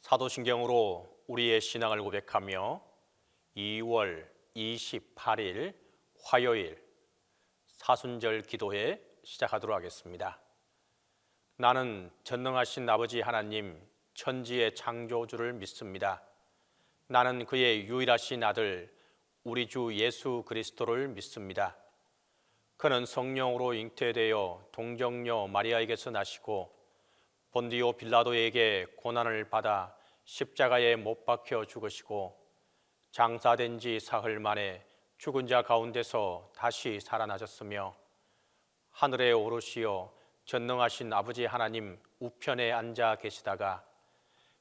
사도신경으로 우리의 신앙을 고백하며 2월 28일 화요일 사순절 기도회 시작하도록 하겠습니다. 나는 전능하신 아버지 하나님 천지의 창조주를 믿습니다. 나는 그의 유일하신 아들 우리 주 예수 그리스도를 믿습니다. 그는 성령으로 잉태되어 동정녀 마리아에게서 나시고 본디오 빌라도에게 고난을 받아 십자가에 못 박혀 죽으시고 장사된 지 사흘 만에 죽은 자 가운데서 다시 살아나셨으며 하늘에 오르시어 전능하신 아버지 하나님 우편에 앉아 계시다가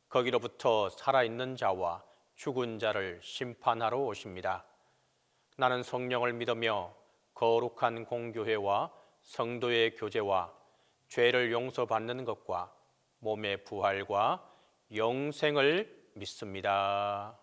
거기로부터 살아있는 자와 죽은 자를 심판하러 오십니다. 나는 성령을 믿으며 거룩한 공교회와 성도의 교제와 죄를 용서받는 것과 몸의 부활과 영생을 믿습니다.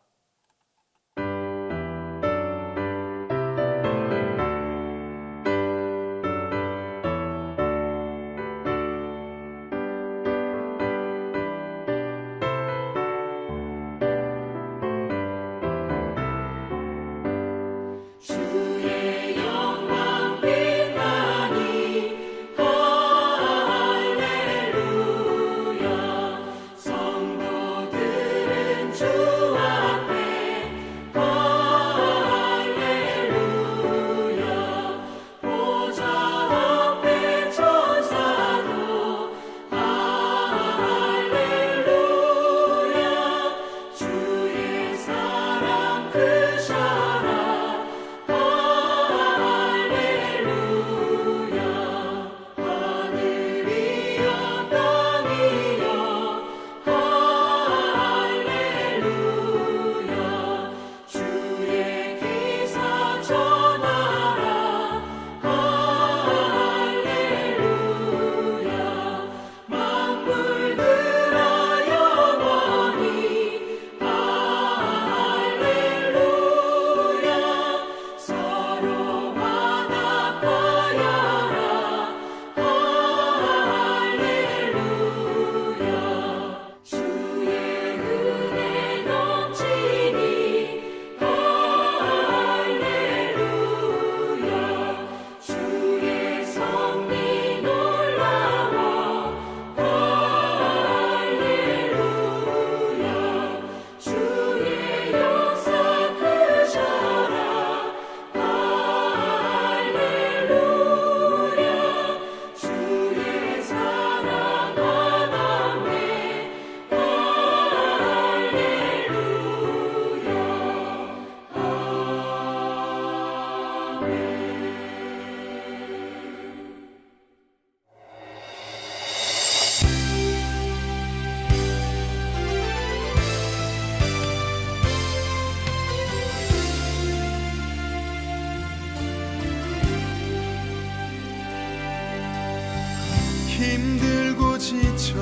힘들고 지쳐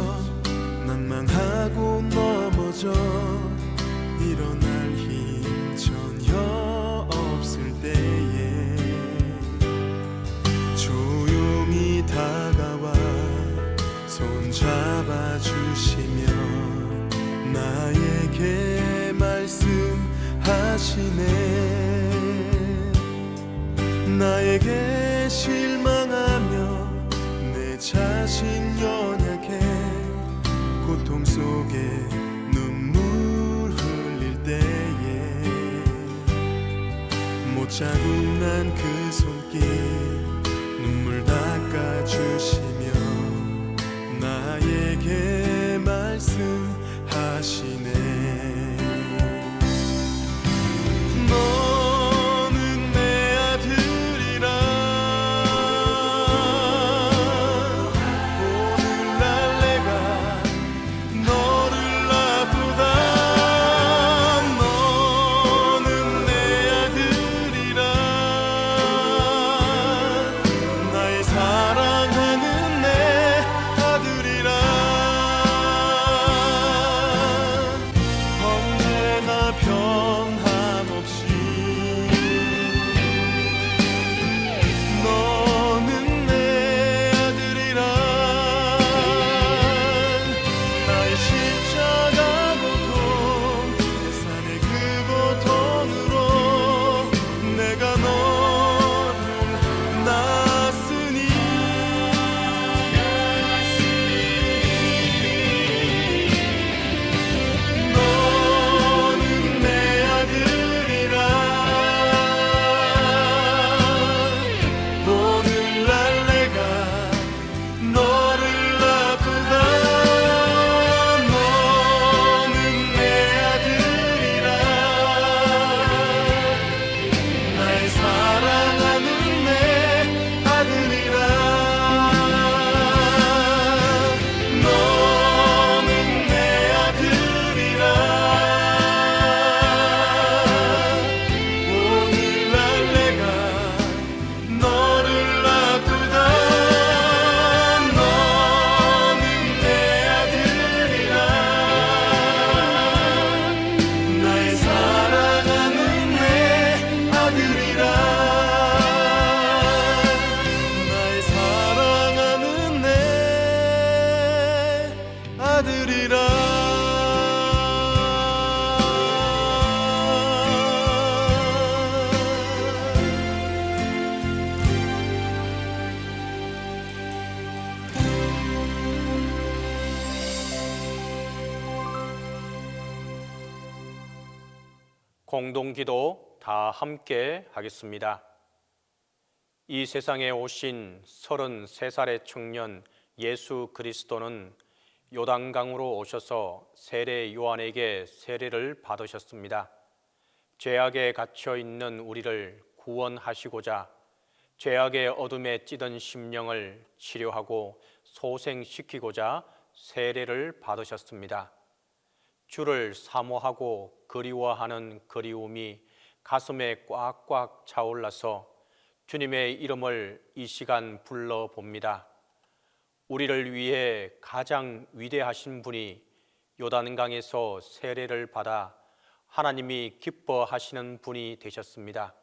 낭망하고 넘어져 일어날 힘 전혀 없을 때에 조용히 다가와 손잡아 주시며 나에게 말씀하시네. 나에게 실망하며 자신 연약해 고통 속에 눈물 흘릴 때에 못 자국 난 그 손길 눈물 닦아주시며 나에게 말씀하시네. 사랑하는 내 아들이라 공동기도 다 함께 하겠습니다. 이 세상에 오신 33살의 청년 예수 그리스도는 요단강으로 오셔서 세례 요한에게 세례를 받으셨습니다. 죄악에 갇혀 있는 우리를 구원하시고자 죄악의 어둠에 찌든 심령을 치료하고 소생시키고자 세례를 받으셨습니다. 주를 사모하고 그리워하는 그리움이 가슴에 꽉꽉 차올라서 주님의 이름을 이 시간 불러봅니다. 우리를 위해 가장 위대하신 분이 요단강에서 세례를 받아 하나님이 기뻐하시는 분이 되셨습니다.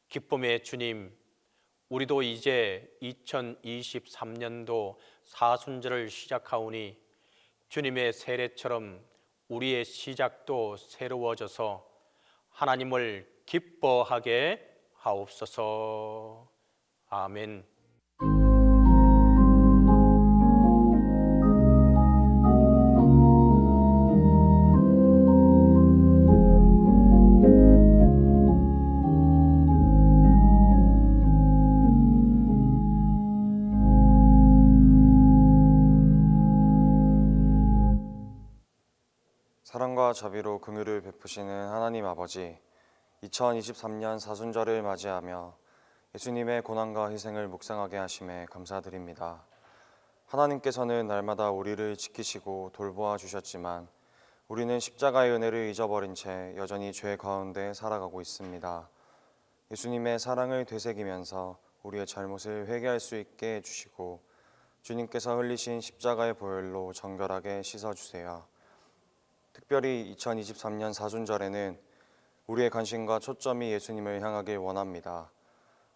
기쁨의 주님, 우리도 이제 2023년도 사순절을 시작하오니 주님의 세례처럼 우리의 시작도 새로워져서 하나님을 기뻐하게 하옵소서. 아멘. 사랑과 자비로 긍휼을 베푸시는 하나님 아버지, 2023년 사순절을 맞이하며 예수님의 고난과 희생을 묵상하게 하심에 감사드립니다. 하나님께서는 날마다 우리를 지키시고 돌보아 주셨지만 우리는 십자가의 은혜를 잊어버린 채 여전히 죄 가운데 살아가고 있습니다. 예수님의 사랑을 되새기면서 우리의 잘못을 회개할 수 있게 해주시고 주님께서 흘리신 십자가의 보혈로 정결하게 씻어주세요. 특별히 2023년 사순절에는 우리의 관심과 초점이 예수님을 향하길 원합니다.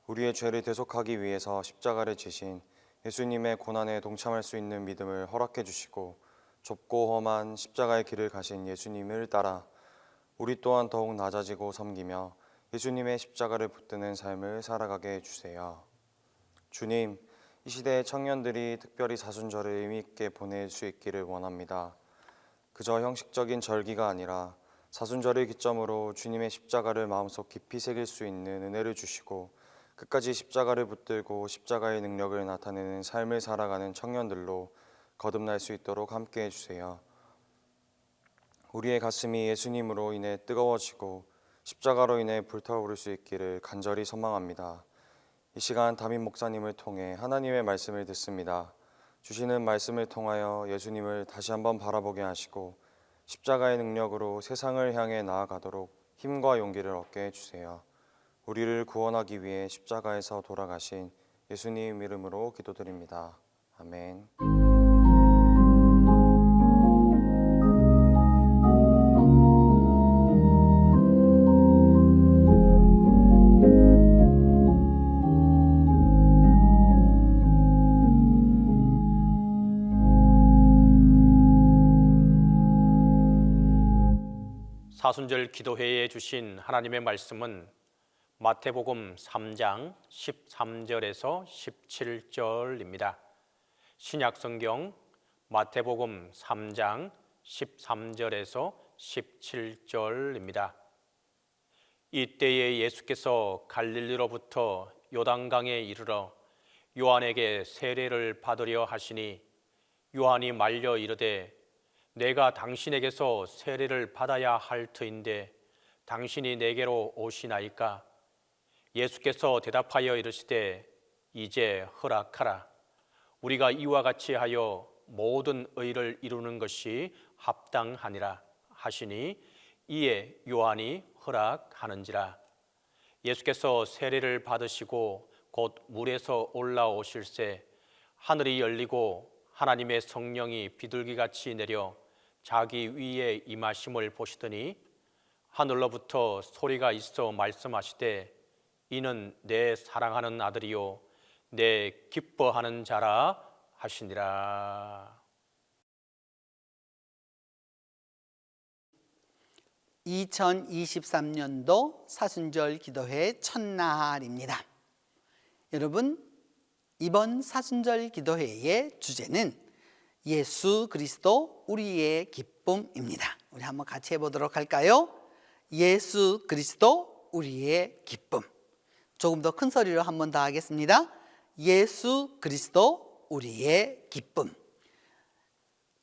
우리의 죄를 대속하기 위해서 십자가를 지신 예수님의 고난에 동참할 수 있는 믿음을 허락해 주시고 좁고 험한 십자가의 길을 가신 예수님을 따라 우리 또한 더욱 낮아지고 섬기며 예수님의 십자가를 붙드는 삶을 살아가게 해주세요. 주님, 이 시대의 청년들이 특별히 사순절을 의미 있게 보낼 수 있기를 원합니다. 그저 형식적인 절기가 아니라 사순절을 기점으로 주님의 십자가를 마음속 깊이 새길 수 있는 은혜를 주시고 끝까지 십자가를 붙들고 십자가의 능력을 나타내는 삶을 살아가는 청년들로 거듭날 수 있도록 함께 해주세요. 우리의 가슴이 예수님으로 인해 뜨거워지고 십자가로 인해 불타오를 수 있기를 간절히 소망합니다. 이 시간 담임 목사님을 통해 하나님의 말씀을 듣습니다. 주시는 말씀을 통하여 예수님을 다시 한번 바라보게 하시고 십자가의 능력으로 세상을 향해 나아가도록 힘과 용기를 얻게 해주세요. 우리를 구원하기 위해 십자가에서 돌아가신 예수님 이름으로 기도드립니다. 아멘. 사순절 기도회에 주신 하나님의 말씀은 마태복음 3장 13절에서 17절입니다. 신약성경 마태복음 3장 13절에서 17절입니다. 이때에 예수께서 갈릴리로부터 요단강에 이르러 요한에게 세례를 받으려 하시니 요한이 말려 이르되 내가 당신에게서 세례를 받아야 할 터인데 당신이 내게로 오시나이까? 예수께서 대답하여 이르시되 이제 허락하라. 우리가 이와 같이 하여 모든 의를 이루는 것이 합당하니라 하시니 이에 요한이 허락하는지라. 예수께서 세례를 받으시고 곧 물에서 올라오실새 하늘이 열리고 하나님의 성령이 비둘기같이 내려 자기 위에 임하심을 보시더니 하늘로부터 소리가 있어 말씀하시되 이는 내 사랑하는 아들이요 내 기뻐하는 자라 하시니라. 2023년도 사순절 기도회 첫날입니다. 여러분, 이번 사순절 기도회의 주제는 예수 그리스도 우리의 기쁨입니다. 우리 한번 같이 해보도록 할까요? 예수 그리스도 우리의 기쁨. 조금 더 큰 소리로 한 번 더 하겠습니다. 예수 그리스도 우리의 기쁨.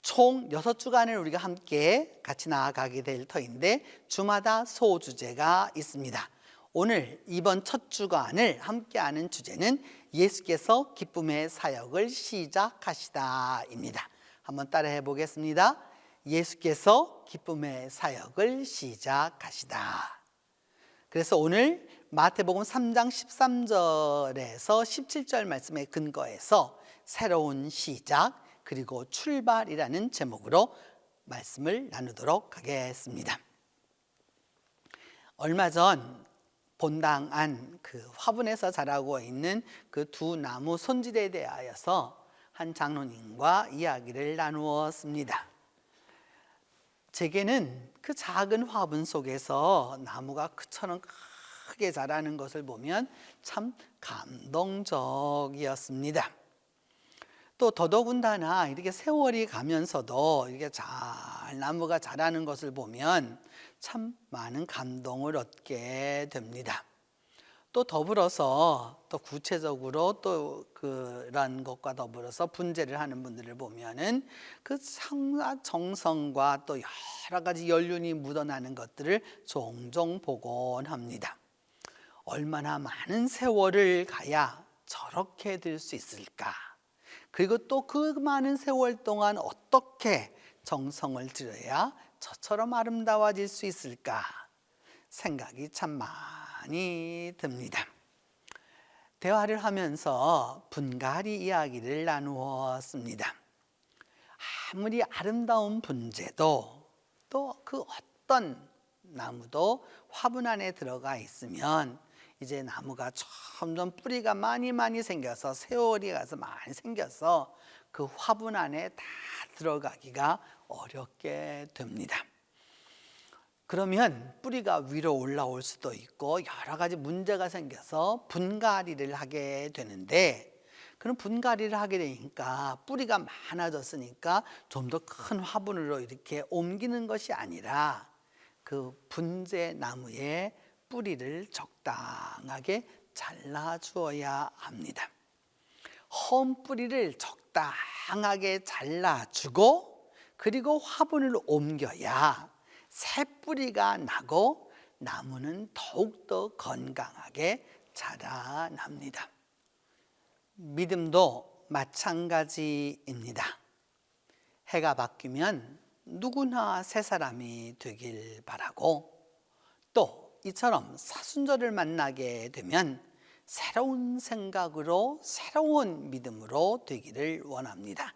총 6주간을 우리가 함께 같이 나아가게 될 터인데 주마다 소주제가 있습니다. 오늘 이번 첫 주간을 함께하는 주제는 예수께서 기쁨의 사역을 시작하시다입니다. 한번 따라해 보겠습니다. 예수께서 기쁨의 사역을 시작하시다. 그래서 오늘 마태복음 3장 13절에서 17절 말씀에 근거해서 새로운 시작 그리고 출발이라는 제목으로 말씀을 나누도록 하겠습니다. 얼마 전 본당 안 그 화분에서 자라고 있는 그 두 나무 손질에 대하여서 한 장로님과 이야기를 나누었습니다. 제게는 그 작은 화분 속에서 나무가 그처럼 크게 자라는 것을 보면 참 감동적이었습니다. 또 더더군다나 이렇게 세월이 가면서도 이렇게 잘 나무가 자라는 것을 보면 참 많은 감동을 얻게 됩니다. 또 더불어서 또 구체적으로 또 그런 것과 더불어서 분재를 하는 분들을 보면은 그 정성과 또 여러 가지 연륜이 묻어나는 것들을 종종 보곤 합니다. 얼마나 많은 세월을 가야 저렇게 될 수 있을까? 그리고 또 그 많은 세월 동안 어떻게 정성을 들여야 저처럼 아름다워질 수 있을까? 생각이 참 많이 듭니다. 대화를 하면서 분갈이 이야기를 나누었습니다. 아무리 아름다운 분재도 또 그 어떤 나무도 화분 안에 들어가 있으면 이제 나무가 점점 뿌리가 많이 생겨서 세월이 가서 많이 생겨서 그 화분 안에 다 들어가기가 어렵게 됩니다. 그러면 뿌리가 위로 올라올 수도 있고 여러 가지 문제가 생겨서 분갈이를 하게 되는데, 그런 분갈이를 하게 되니까 뿌리가 많아졌으니까 좀 더 큰 화분으로 이렇게 옮기는 것이 아니라 그 분재 나무에 뿌리를 적당하게 잘라 주어야 합니다. 험 뿌리를 적당하게 잘라주고 그리고 화분을 옮겨야 새 뿌리가 나고 나무는 더욱더 건강하게 자라납니다. 믿음도 마찬가지입니다. 해가 바뀌면 누구나 새 사람이 되길 바라고, 또 이처럼 사순절을 만나게 되면 새로운 생각으로 새로운 믿음으로 되기를 원합니다.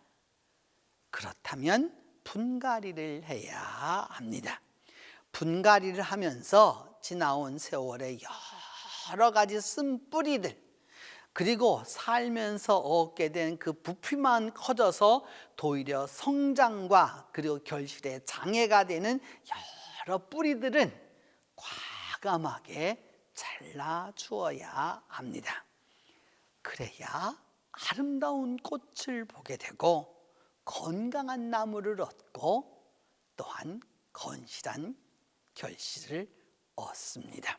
그렇다면 분갈이를 해야 합니다. 분갈이를 하면서 지나온 세월의 여러 가지 쓴 뿌리들, 그리고 살면서 얻게 된 그 부피만 커져서 도리어 성장과 그리고 결실에 장애가 되는 여러 뿌리들은 과감하게 잘라 주어야 합니다. 그래야 아름다운 꽃을 보게 되고 건강한 나무를 얻고 또한 건실한 결실을 얻습니다.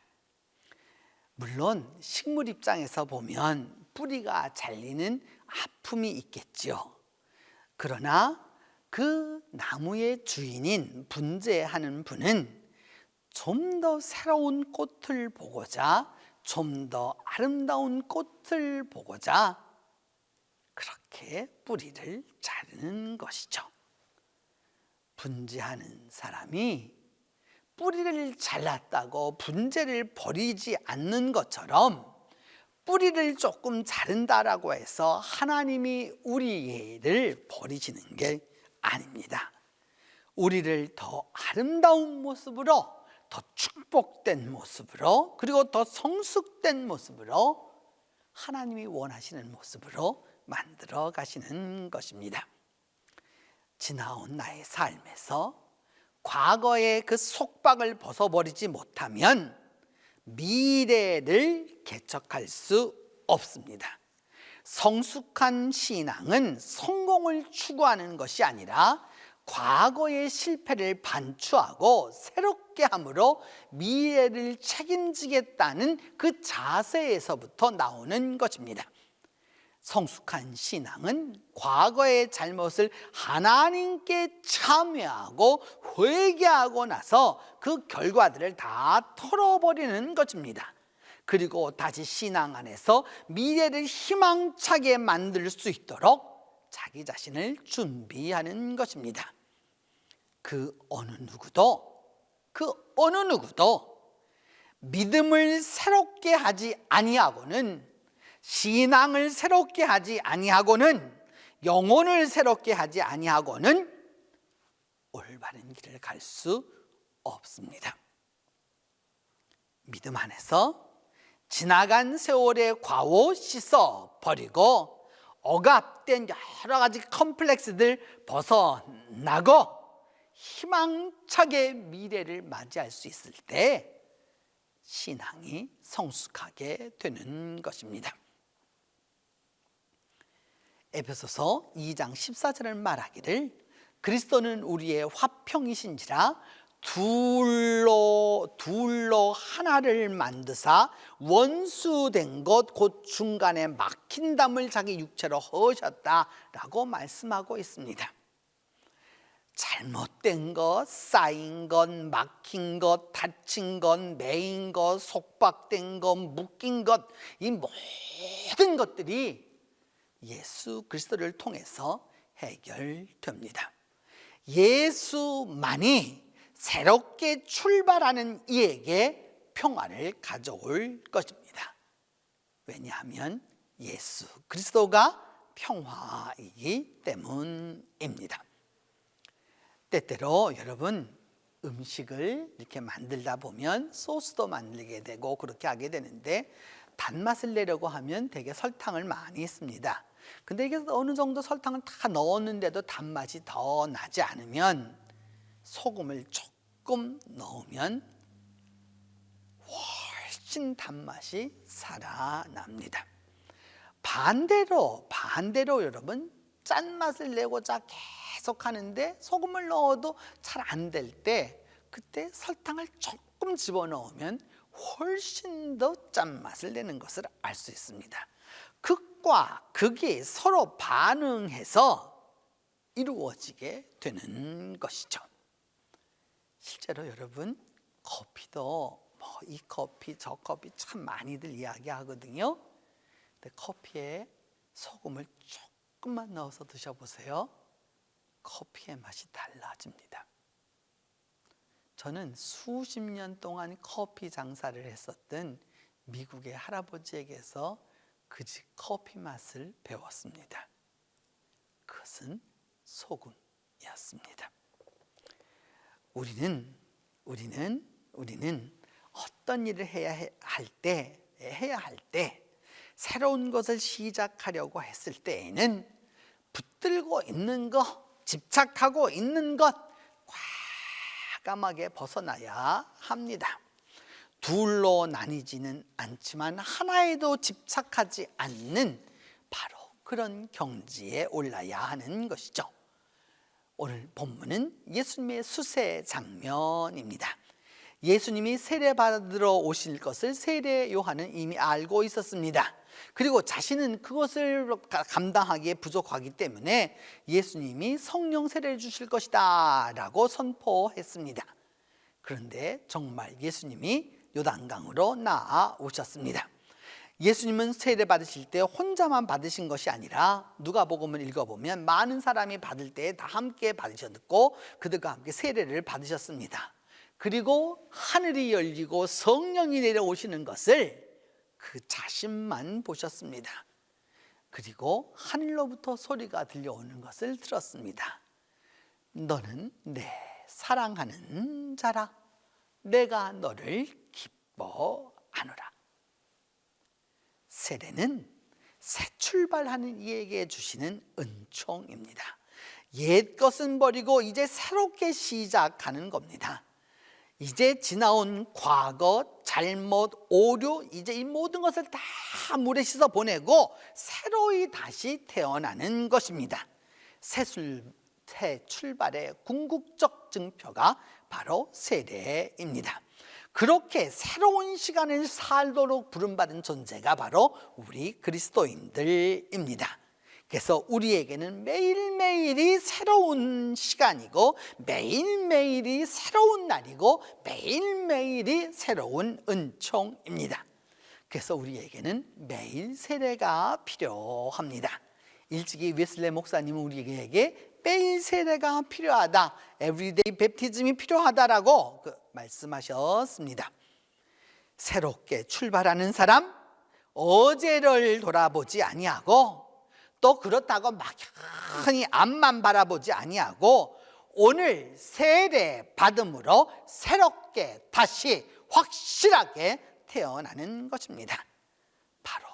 물론 식물 입장에서 보면 뿌리가 잘리는 아픔이 있겠죠. 그러나 그 나무의 주인인 분재하는 분은 좀 더 새로운 꽃을 보고자, 좀 더 아름다운 꽃을 보고자 그렇게 뿌리를 자르는 것이죠. 분재하는 사람이 뿌리를 잘랐다고 분재를 버리지 않는 것처럼 뿌리를 조금 자른다라고 해서 하나님이 우리를 버리시는 게 아닙니다. 우리를 더 아름다운 모습으로, 더 축복된 모습으로, 그리고 더 성숙된 모습으로, 하나님이 원하시는 모습으로 만들어 가시는 것입니다. 지나온 나의 삶에서 과거의 그 속박을 벗어버리지 못하면 미래를 개척할 수 없습니다. 성숙한 신앙은 성공을 추구하는 것이 아니라 과거의 실패를 반추하고 새롭게 함으로 미래를 책임지겠다는 그 자세에서부터 나오는 것입니다. 성숙한 신앙은 과거의 잘못을 하나님께 참회하고 회개하고 나서 그 결과들을 다 털어버리는 것입니다. 그리고 다시 신앙 안에서 미래를 희망차게 만들 수 있도록 자기 자신을 준비하는 것입니다. 그 어느 누구도 믿음을 새롭게 하지 아니하고는, 신앙을 새롭게 하지 아니하고는, 영혼을 새롭게 하지 아니하고는 올바른 길을 갈 수 없습니다. 믿음 안에서 지나간 세월의 과오 씻어 버리고 억압된 여러 가지 컴플렉스들 벗어나고 희망차게 미래를 맞이할 수 있을 때 신앙이 성숙하게 되는 것입니다. 에베소서 2장 14절을 말하기를 그리스도는 우리의 화평이신지라 둘로 하나를 만드사 원수된 것 곧 중간에 막힌 담을 자기 육체로 허으셨다라고 말씀하고 있습니다. 잘못된 것, 쌓인 것, 막힌 것, 다친 것, 매인 것, 속박된 것, 묶인 것, 이 모든 것들이 예수 그리스도를 통해서 해결됩니다. 예수만이 새롭게 출발하는 이에게 평화를 가져올 것입니다. 왜냐하면 예수 그리스도가 평화이기 때문입니다. 때때로 여러분 음식을 이렇게 만들다 보면 소스도 만들게 되고 그렇게 하게 되는데 단맛을 내려고 하면 되게 설탕을 많이 씁니다. 근데 이게 어느 정도 설탕을 다 넣었는데도 단맛이 더 나지 않으면 소금을 조금 넣으면 훨씬 단맛이 살아납니다. 반대로 여러분 짠맛을 내고자 계속 하는데 소금을 넣어도 잘 안 될 때 그때 설탕을 조금 집어넣으면 훨씬 더 짠맛을 내는 것을 알 수 있습니다. 극과 극이 서로 반응해서 이루어지게 되는 것이죠. 실제로 여러분 커피도 이 커피 저 커피 참 많이들 이야기하거든요. 근데 커피에 소금을 조금만 넣어서 드셔보세요. 커피의 맛이 달라집니다. 저는 수십 년 동안 커피 장사를 했었던 미국의 할아버지에게서 그 집 커피 맛을 배웠습니다. 그것은 소금이었습니다. 우리는 어떤 일을 해야 할 때 새로운 것을 시작하려고 했을 때에는 붙들고 있는 것, 집착하고 있는 것 과감하게 벗어나야 합니다. 둘로 나뉘지는 않지만 하나에도 집착하지 않는 바로 그런 경지에 올라야 하는 것이죠. 오늘 본문은 예수님의 수세 장면입니다. 예수님이 세례받으러 오실 것을 세례 요한은 이미 알고 있었습니다. 그리고 자신은 그것을 감당하기에 부족하기 때문에 예수님이 성령 세례를 주실 것이다 라고 선포했습니다. 그런데 정말 예수님이 요단강으로 나아오셨습니다. 예수님은 세례 받으실 때 혼자만 받으신 것이 아니라 누가복음을 읽어보면 많은 사람이 받을 때 다 함께 받으셨고 그들과 함께 세례를 받으셨습니다. 그리고 하늘이 열리고 성령이 내려오시는 것을 그 자신만 보셨습니다. 그리고 하늘로부터 소리가 들려오는 것을 들었습니다. 너는 내 사랑하는 자라. 내가 너를 기뻐하노라. 세례는 새 출발하는 이에게 주시는 은총입니다. 옛 것은 버리고 이제 새롭게 시작하는 겁니다. 이제 지나온 과거, 잘못, 오류, 이제 이 모든 것을 다 물에 씻어 보내고 새로이 다시 태어나는 것입니다. 새 출발의 궁극적 증표가 바로 세례입니다. 그렇게 새로운 시간을 살도록 부름받은 존재가 바로 우리 그리스도인들입니다. 그래서 우리에게는 매일매일이 새로운 시간이고 매일매일이 새로운 날이고 매일매일이 새로운 은총입니다. 그래서 우리에게는 매일 세례가 필요합니다. 일찍이 웨슬레 목사님은 우리에게 매일 세례가 필요하다, 에브리데이 베프티즘이 필요하다라고 말씀하셨습니다. 새롭게 출발하는 사람, 어제를 돌아보지 아니하고 또 그렇다고 막연히 앞만 바라보지 아니하고 오늘 세례 받음으로 새롭게 다시 확실하게 태어나는 것입니다. 바로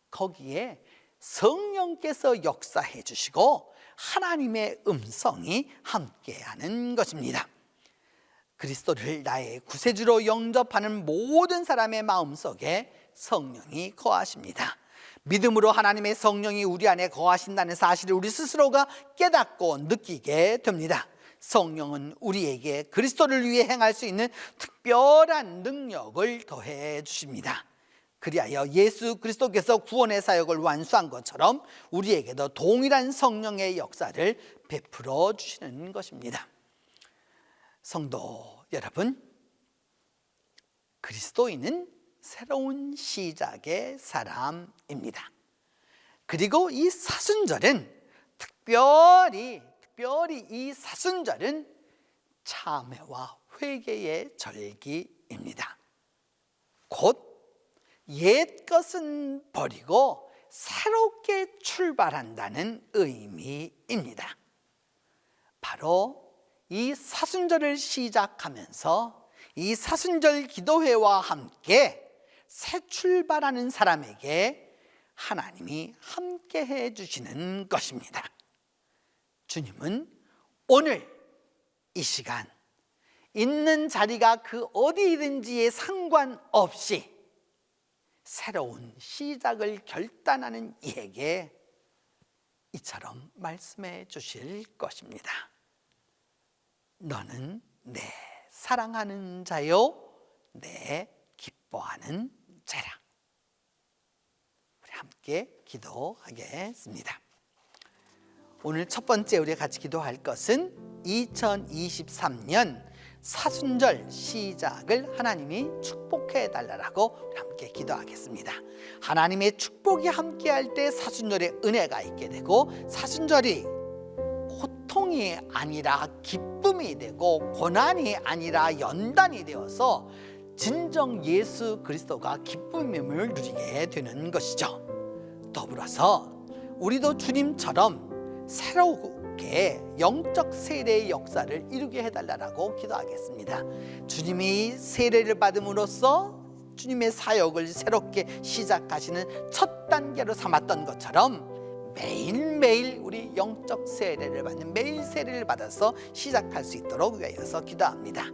거기에 성령께서 역사해 주시고 하나님의 음성이 함께하는 것입니다. 그리스도를 나의 구세주로 영접하는 모든 사람의 마음속에 성령이 거하십니다. 믿음으로 하나님의 성령이 우리 안에 거하신다는 사실을 우리 스스로가 깨닫고 느끼게 됩니다. 성령은 우리에게 그리스도를 위해 행할 수 있는 특별한 능력을 더해 주십니다. 그리하여 예수 그리스도께서 구원의 사역을 완수한 것처럼 우리에게도 동일한 성령의 역사를 베풀어 주시는 것입니다. 성도 여러분, 그리스도인은 새로운 시작의 사람입니다. 그리고 이 사순절은 특별히 이 사순절은 참회와 회개의 절기입니다. 곧 옛 것은 버리고 새롭게 출발한다는 의미입니다. 바로 이 사순절을 시작하면서 이 사순절 기도회와 함께 새 출발하는 사람에게 하나님이 함께 해 주시는 것입니다. 주님은 오늘 이 시간 있는 자리가 그 어디든지에 상관없이 새로운 시작을 결단하는 이에게 이처럼 말씀해 주실 것입니다. 너는 내 사랑하는 자요, 내 기뻐하는 자라. 우리 함께 기도하겠습니다. 오늘 첫 번째 우리가 같이 기도할 것은 2023년 사순절 시작을 하나님이 축복해 달라고 우리 함께 기도하겠습니다. 하나님의 축복이 함께할 때 사순절에 은혜가 있게 되고, 사순절이 고통이 아니라 기쁨이 되고 고난이 아니라 연단이 되어서 진정 예수 그리스도가 기쁨임을 누리게 되는 것이죠. 더불어서 우리도 주님처럼 새롭게 영적 세례의 역사를 이루게 해달라고 기도하겠습니다. 주님이 세례를 받음으로써 주님의 사역을 새롭게 시작하시는 첫 단계로 삼았던 것처럼 매일매일 우리 영적 세례를 받는 매일 세례를 받아서 시작할 수 있도록 위하여서 기도합니다.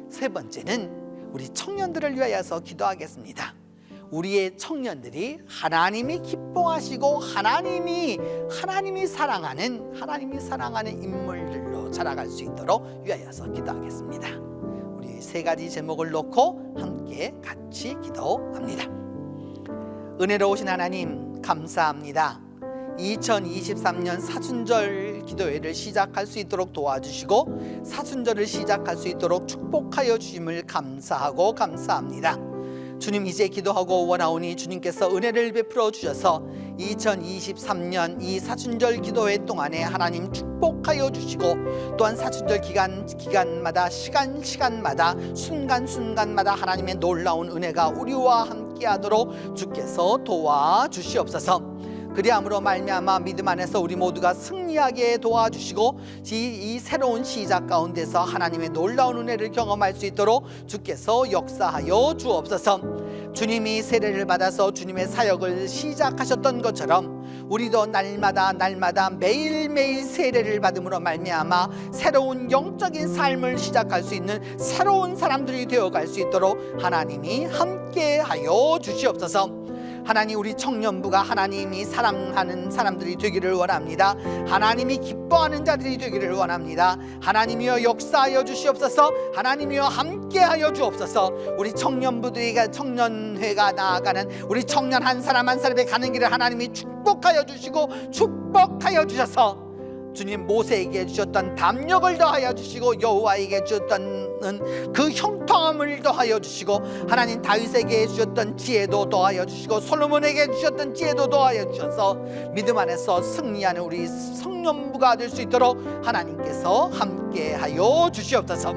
세 번째는 우리 청년들을 위하여서 기도하겠습니다. 우리의 청년들이 하나님이 기뻐하시고 하나님이 사랑하는 인물들로 자라갈 수 있도록 위하여서 기도하겠습니다. 우리 세 가지 제목을 놓고 함께 같이 기도합니다. 은혜로우신 하나님, 감사합니다. 2023년 사순절 기도회를 시작할 수 있도록 도와주시고 사순절을 시작할 수 있도록 축복하여 주심을 감사하고 감사합니다. 주님, 이제 기도하고 원하오니 주님께서 은혜를 베풀어 주셔서 2023년 이 사순절 기도회 동안에 하나님 축복하여 주시고, 또한 사순절 기간마다 시간마다 순간마다 하나님의 놀라운 은혜가 우리와 함께하도록 주께서 도와주시옵소서. 그리함으로 말미암아 믿음 안에서 우리 모두가 승리하게 도와주시고 이 새로운 시작 가운데서 하나님의 놀라운 은혜를 경험할 수 있도록 주께서 역사하여 주옵소서. 주님이 세례를 받아서 주님의 사역을 시작하셨던 것처럼 우리도 날마다 매일매일 세례를 받음으로 말미암아 새로운 영적인 삶을 시작할 수 있는 새로운 사람들이 되어갈 수 있도록 하나님이 함께하여 주시옵소서. 하나님, 우리 청년부가 하나님이 사랑하는 사람들이 되기를 원합니다. 하나님이 기뻐하는 자들이 되기를 원합니다. 하나님이여 역사하여 주시옵소서. 하나님이여 함께하여 주옵소서. 우리 청년부들이 청년회가 나아가는 우리 청년 한 사람 한 사람의 가는 길을 하나님이 축복하여 주시고 축복하여 주셔서 주님 모세에게 주셨던 담력을 더하여 주시고 여호와에게 주셨던 그 형통함을 더하여 주시고 하나님 다윗에게 주셨던 지혜도 더하여 주시고 솔로몬에게 주셨던 지혜도 더하여 주셔서 믿음 안에서 승리하는 우리 성년부가 될 수 있도록 하나님께서 함께하여 주시옵소서.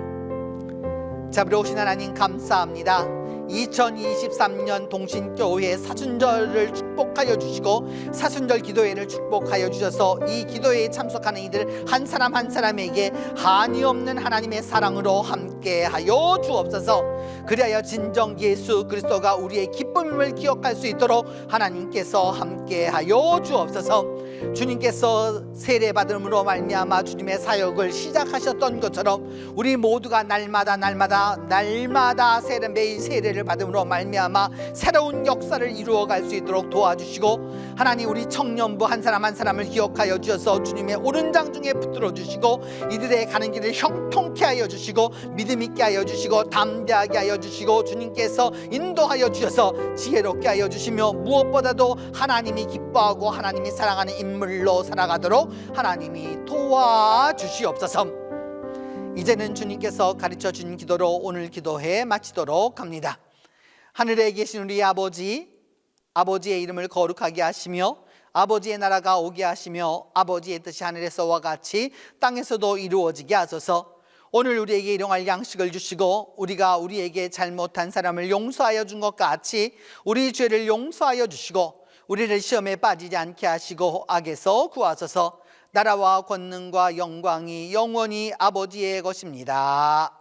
잡으러 오신 하나님 감사합니다. 2023년 동신교회 사순절을 축복하여 주시고 사순절 기도회를 축복하여 주셔서 이 기도회에 참석하는 이들 한 사람 한 사람에게 한이 없는 하나님의 사랑으로 함께하여 주옵소서. 그리하여 진정 예수 그리스도가 우리의 기쁨임을 기억할 수 있도록 하나님께서 함께하여 주옵소서. 주님께서 세례받음으로 말미암아 주님의 사역을 시작하셨던 것처럼 우리 모두가 날마다 매일 세례를 받음으로 말미암아 새로운 역사를 이루어갈 수 있도록 도와주시고 하나님, 우리 청년부 한 사람 한 사람을 기억하여 주셔서 주님의 오른장 중에 붙들어 주시고 이들의 가는 길을 형통케 하여 주시고 믿음 있게 하여 주시고 담대하게 하여 주시고 주님께서 인도하여 주셔서 지혜롭게 하여 주시며 무엇보다도 하나님이 기뻐하고 하나님이 사랑하는 인물로 살아가도록 하나님이 도와주시옵소서. 이제는 주님께서 가르쳐 주신 기도로 오늘 기도회 마치도록 합니다. 하늘에 계신 우리 아버지, 아버지의 이름을 거룩하게 하시며 아버지의 나라가 오게 하시며 아버지의 뜻이 하늘에서와 같이 땅에서도 이루어지게 하소서. 오늘 우리에게 일용할 양식을 주시고 우리가 우리에게 잘못한 사람을 용서하여 준 것 같이 우리 죄를 용서하여 주시고 우리를 시험에 빠지지 않게 하시고 악에서 구하소서. 나라와 권능과 영광이 영원히 아버지의 것입니다.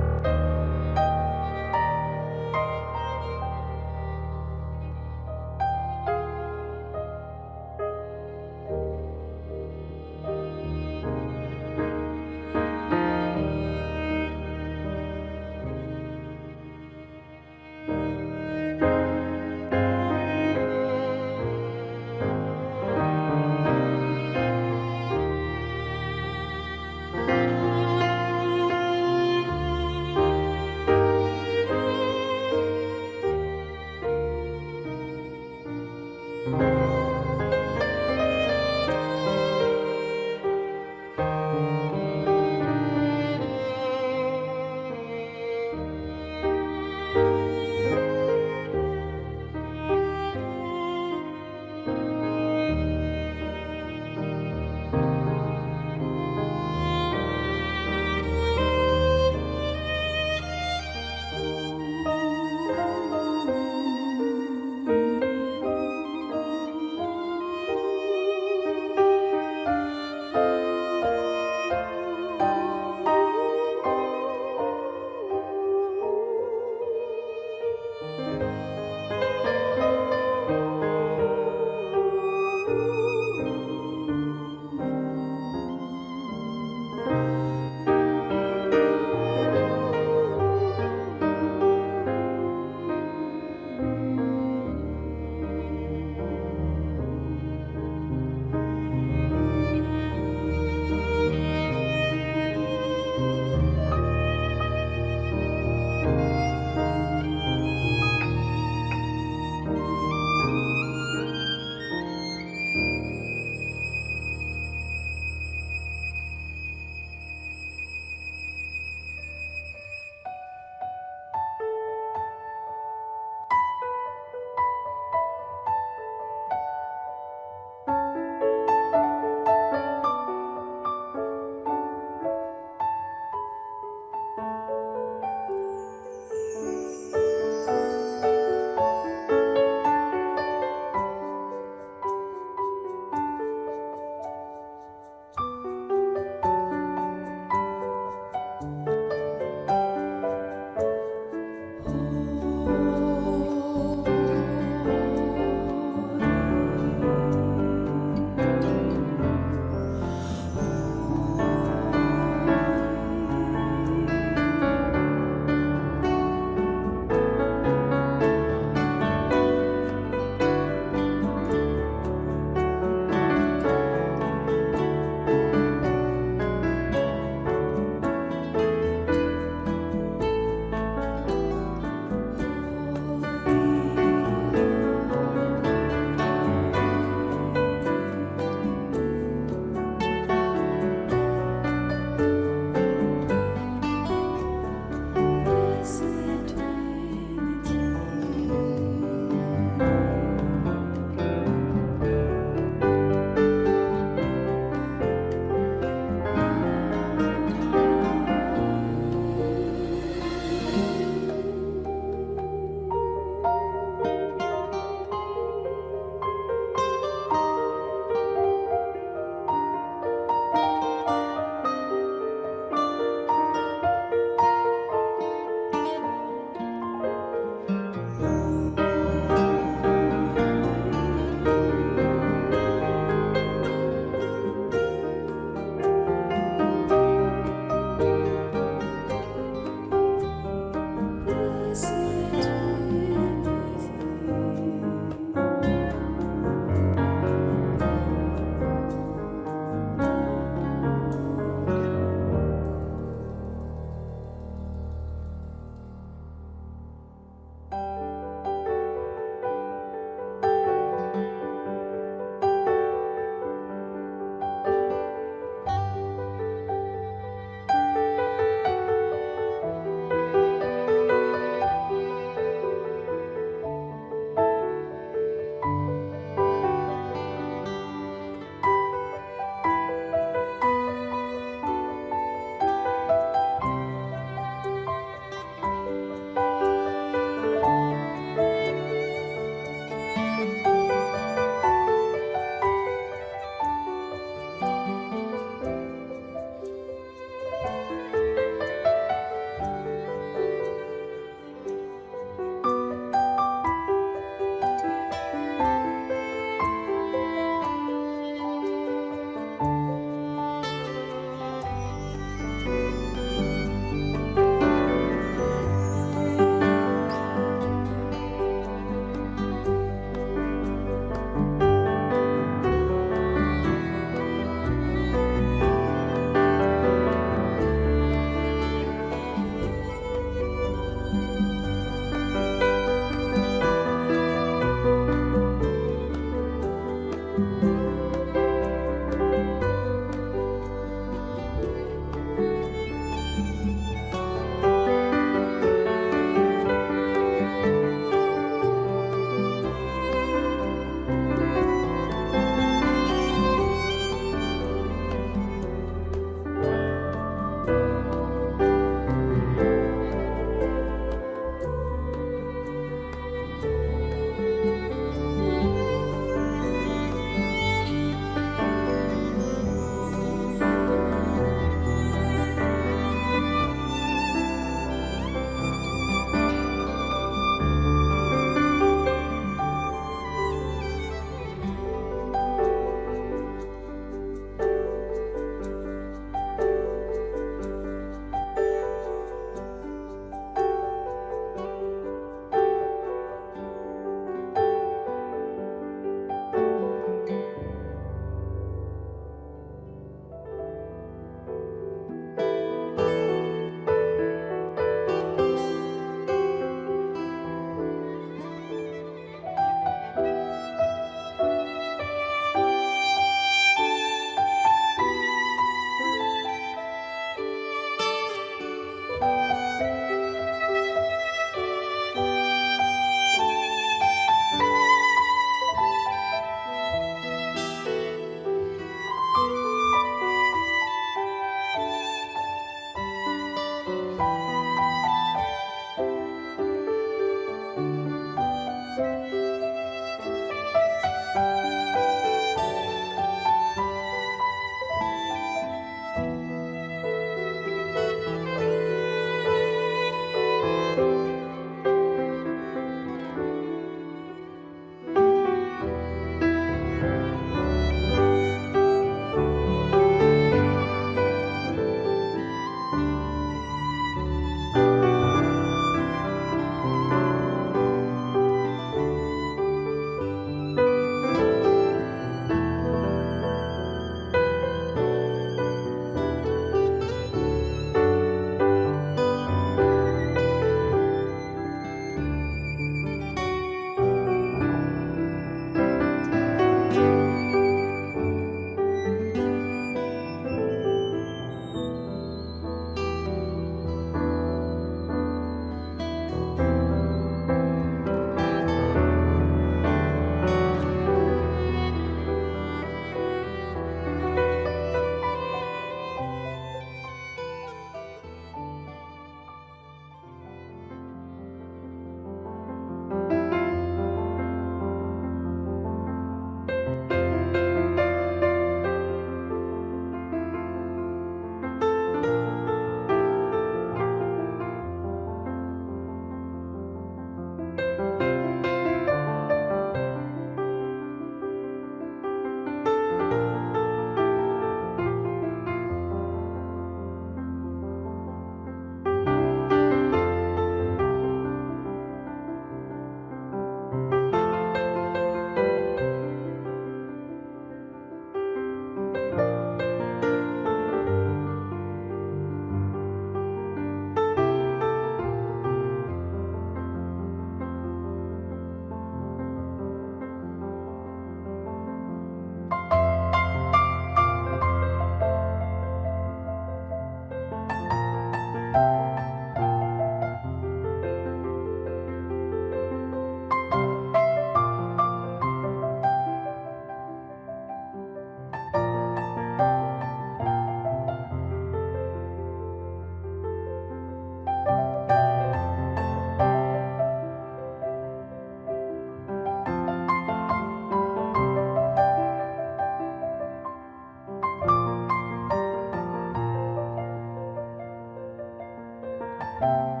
주